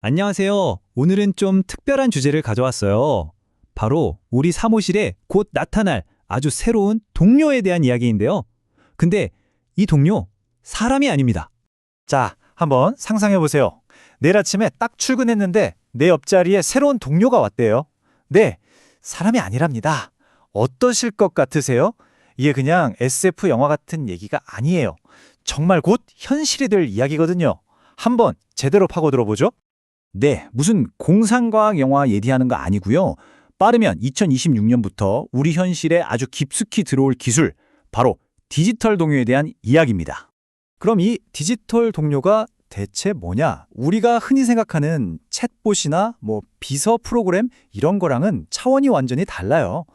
안녕하세요. 오늘은 좀 특별한 주제를 가져왔어요. 바로 우리 사무실에 곧 나타날 아주 새로운 동료에 대한 이야기인데요. 근데 이 동료, 사람이 아닙니다. 자, 한번 상상해 보세요. 내일 아침에 딱 출근했는데 내 옆자리에 새로운 동료가 왔대요. 네, 사람이 아니랍니다. 어떠실 것 같으세요? 이게 그냥 SF 영화 같은 얘기가 아니에요. 정말 곧 현실이 될 이야기거든요. 한번 제대로 파고 들어보죠. 네, 무슨 공상과학 영화 얘기하는 거 아니고요. 빠르면 2026년부터 우리 현실에 아주 깊숙이 들어올 기술, 바로 디지털 동요에 대한 이야기입니다. 그럼 이 디지털 동료가 대체 뭐냐? 우리가 흔히 생각하는 챗봇이나 비서 프로그램 이런 거랑은 차원이 완전히 달라요.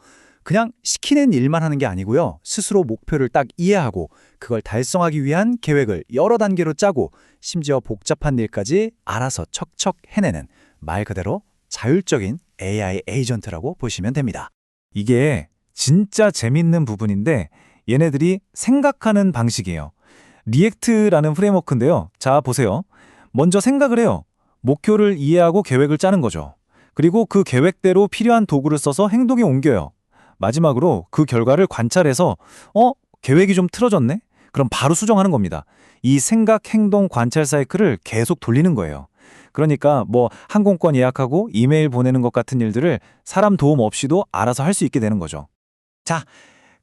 그냥 시키는 일만 하는 게 아니고요. 스스로 목표를 딱 이해하고 그걸 달성하기 위한 계획을 여러 단계로 짜고 심지어 복잡한 일까지 알아서 척척 해내는 말 그대로 자율적인 AI 에이전트라고 보시면 됩니다. 이게 진짜 재밌는 부분인데 얘네들이 생각하는 방식이에요. 리액트라는 프레임워크인데요. 자, 보세요. 먼저 생각을 해요. 목표를 이해하고 계획을 짜는 거죠. 그리고 그 계획대로 필요한 도구를 써서 행동에 옮겨요. 마지막으로 그 결과를 관찰해서 계획이 좀 틀어졌네? 그럼 바로 수정하는 겁니다. 이 생각, 행동, 관찰 사이클을 계속 돌리는 거예요. 그러니까 항공권 예약하고 이메일 보내는 것 같은 일들을 사람 도움 없이도 알아서 할 수 있게 되는 거죠. 자,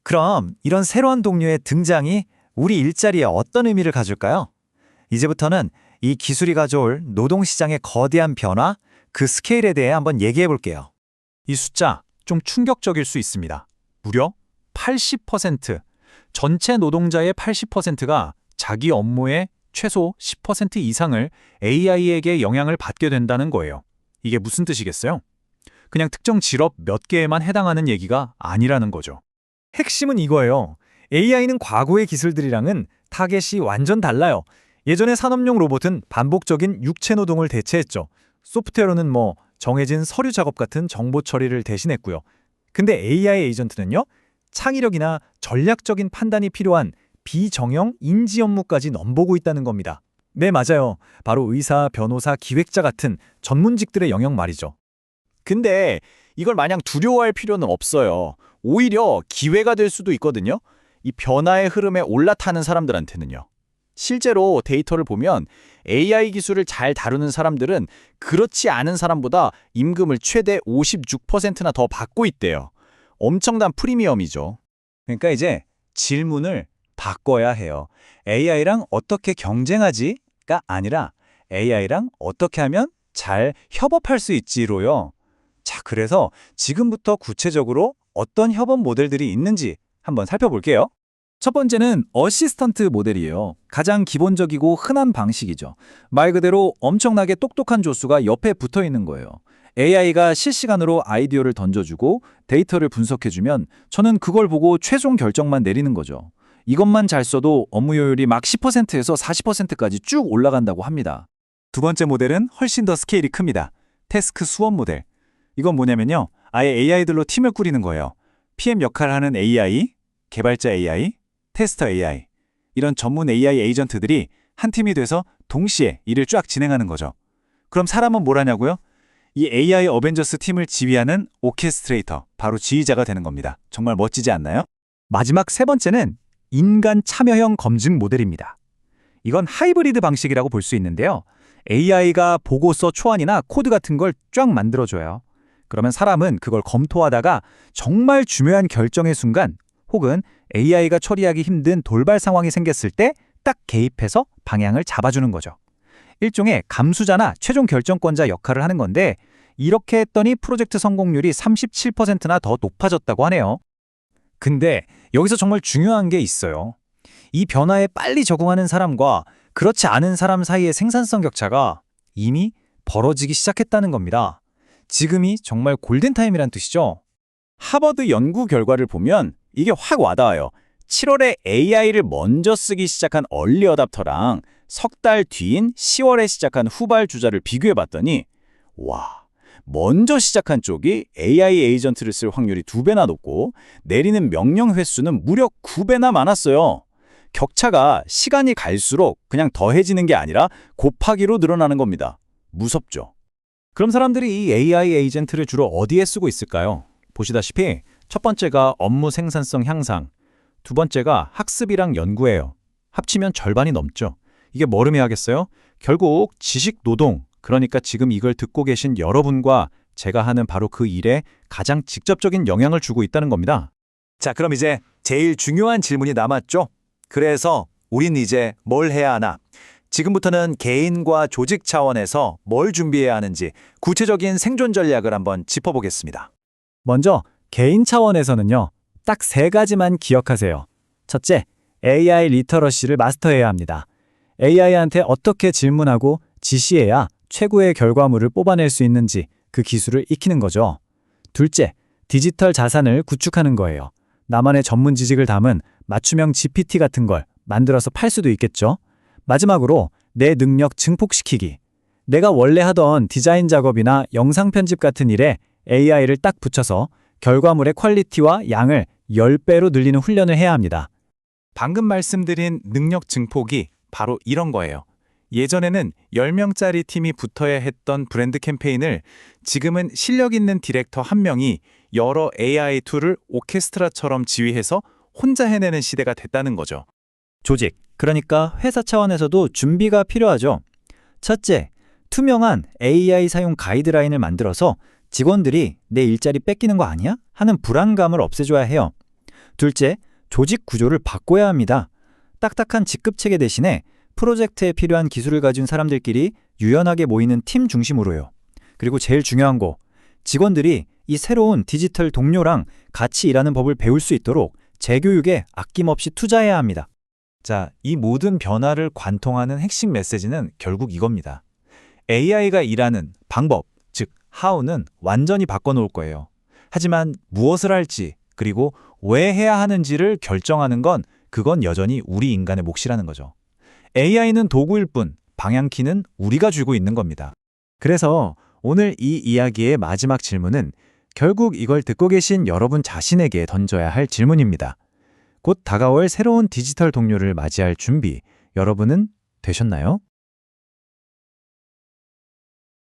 그럼 이런 새로운 동료의 등장이 우리 일자리에 어떤 의미를 가질까요? 이제부터는 이 기술이 가져올 노동시장의 거대한 변화, 그 스케일에 대해 한번 얘기해 볼게요. 이 숫자 좀 충격적일 수 있습니다. 무려 80%, 전체 노동자의 80%가 자기 업무의 최소 10% 이상을 AI에게 영향을 받게 된다는 거예요. 이게 무슨 뜻이겠어요? 그냥 특정 직업 몇 개에만 해당하는 얘기가 아니라는 거죠. 핵심은 이거예요. AI는 과거의 기술들이랑은 타겟이 완전 달라요. 예전에 산업용 로봇은 반복적인 육체 노동을 대체했죠. 소프트웨어로는 정해진 서류 작업 같은 정보 처리를 대신했고요. 근데 AI 에이전트는요, 창의력이나 전략적인 판단이 필요한 비정형 인지 업무까지 넘보고 있다는 겁니다. 네, 맞아요. 바로 의사, 변호사, 기획자 같은 전문직들의 영역 말이죠. 근데 이걸 마냥 두려워할 필요는 없어요. 오히려 기회가 될 수도 있거든요. 이 변화의 흐름에 올라타는 사람들한테는요. 실제로 데이터를 보면 AI 기술을 잘 다루는 사람들은 그렇지 않은 사람보다 임금을 최대 56%나 더 받고 있대요. 엄청난 프리미엄이죠. 그러니까 이제 질문을 바꿔야 해요. AI랑 어떻게 경쟁하지?가 아니라 AI랑 어떻게 하면 잘 협업할 수 있지로요. 자, 그래서 지금부터 구체적으로 어떤 협업 모델들이 있는지 한번 살펴볼게요. 첫 번째는 어시스턴트 모델이에요. 가장 기본적이고 흔한 방식이죠. 말 그대로 엄청나게 똑똑한 조수가 옆에 붙어 있는 거예요. AI가 실시간으로 아이디어를 던져주고 데이터를 분석해주면 저는 그걸 보고 최종 결정만 내리는 거죠. 이것만 잘 써도 업무 효율이 막 10%에서 40%까지 쭉 올라간다고 합니다. 두 번째 모델은 훨씬 더 스케일이 큽니다. 태스크 수업 모델. 이건 뭐냐면요, 아예 AI들로 팀을 꾸리는 거예요. PM 역할을 하는 AI, 개발자 AI, 테스터 AI. 이런 전문 AI 에이전트들이 한 팀이 돼서 동시에 일을 쫙 진행하는 거죠. 그럼 사람은 뭘 하냐고요? 이 AI 어벤져스 팀을 지휘하는 오케스트레이터, 바로 지휘자가 되는 겁니다. 정말 멋지지 않나요? 마지막 세 번째는 인간 참여형 검증 모델입니다. 이건 하이브리드 방식이라고 볼 수 있는데요. AI가 보고서 초안이나 코드 같은 걸 쫙 만들어줘요. 그러면 사람은 그걸 검토하다가 정말 중요한 결정의 순간 혹은 AI가 처리하기 힘든 돌발 상황이 생겼을 때 딱 개입해서 방향을 잡아주는 거죠. 일종의 감수자나 최종 결정권자 역할을 하는 건데 이렇게 했더니 프로젝트 성공률이 37%나 더 높아졌다고 하네요. 근데 여기서 정말 중요한 게 있어요. 이 변화에 빨리 적응하는 사람과 그렇지 않은 사람 사이의 생산성 격차가 이미 벌어지기 시작했다는 겁니다. 지금이 정말 골든타임이란 뜻이죠. 하버드 연구 결과를 보면 이게 확 와닿아요. 7월에 AI를 먼저 쓰기 시작한 얼리 어답터랑 석 달 뒤인 10월에 시작한 후발주자를 비교해봤더니 와, 먼저 시작한 쪽이 AI 에이전트를 쓸 확률이 2배나 높고 내리는 명령 횟수는 무려 9배나 많았어요. 격차가 시간이 갈수록 그냥 더해지는 게 아니라 곱하기로 늘어나는 겁니다. 무섭죠? 그럼 사람들이 이 AI 에이전트를 주로 어디에 쓰고 있을까요? 보시다시피 첫 번째가 업무 생산성 향상, 두 번째가 학습이랑 연구예요. 합치면 절반이 넘죠. 이게 뭘 의미하겠어요? 결국 지식 노동, 그러니까 지금 이걸 듣고 계신 여러분과 제가 하는 바로 그 일에 가장 직접적인 영향을 주고 있다는 겁니다. 자, 그럼 이제 제일 중요한 질문이 남았죠. 그래서 우린 이제 뭘 해야 하나? 지금부터는 개인과 조직 차원에서 뭘 준비해야 하는지 구체적인 생존 전략을 한번 짚어보겠습니다. 먼저 개인 차원에서는요. 딱 3가지만 기억하세요. 첫째, AI 리터러시를 마스터해야 합니다. AI한테 어떻게 질문하고 지시해야 최고의 결과물을 뽑아낼 수 있는지 그 기술을 익히는 거죠. 둘째, 디지털 자산을 구축하는 거예요. 나만의 전문 지식을 담은 맞춤형 GPT 같은 걸 만들어서 팔 수도 있겠죠. 마지막으로 내 능력 증폭시키기. 내가 원래 하던 디자인 작업이나 영상 편집 같은 일에 AI를 딱 붙여서 결과물의 퀄리티와 양을 10배로 늘리는 훈련을 해야 합니다. 방금 말씀드린 능력 증폭이 바로 이런 거예요. 예전에는 10명짜리 팀이 붙어야 했던 브랜드 캠페인을 지금은 실력 있는 디렉터 1명이 여러 AI 툴을 오케스트라처럼 지휘해서 혼자 해내는 시대가 됐다는 거죠. 조직, 그러니까 회사 차원에서도 준비가 필요하죠. 첫째, 투명한 AI 사용 가이드라인을 만들어서 직원들이 내 일자리 뺏기는 거 아니야? 하는 불안감을 없애줘야 해요. 둘째, 조직 구조를 바꿔야 합니다. 딱딱한 직급 체계 대신에 프로젝트에 필요한 기술을 가진 사람들끼리 유연하게 모이는 팀 중심으로요. 그리고 제일 중요한 거, 직원들이 이 새로운 디지털 동료랑 같이 일하는 법을 배울 수 있도록 재교육에 아낌없이 투자해야 합니다. 자, 이 모든 변화를 관통하는 핵심 메시지는 결국 이겁니다. AI가 일하는 방법, 즉 how는 완전히 바꿔놓을 거예요. 하지만 무엇을 할지, 그리고 왜 해야 하는지를 결정하는 그건 여전히 우리 인간의 몫이라는 거죠. AI는 도구일 뿐, 방향키는 우리가 쥐고 있는 겁니다. 그래서 오늘 이 이야기의 마지막 질문은 결국 이걸 듣고 계신 여러분 자신에게 던져야 할 질문입니다. 곧 다가올 새로운 디지털 동료를 맞이할 준비, 여러분은 되셨나요?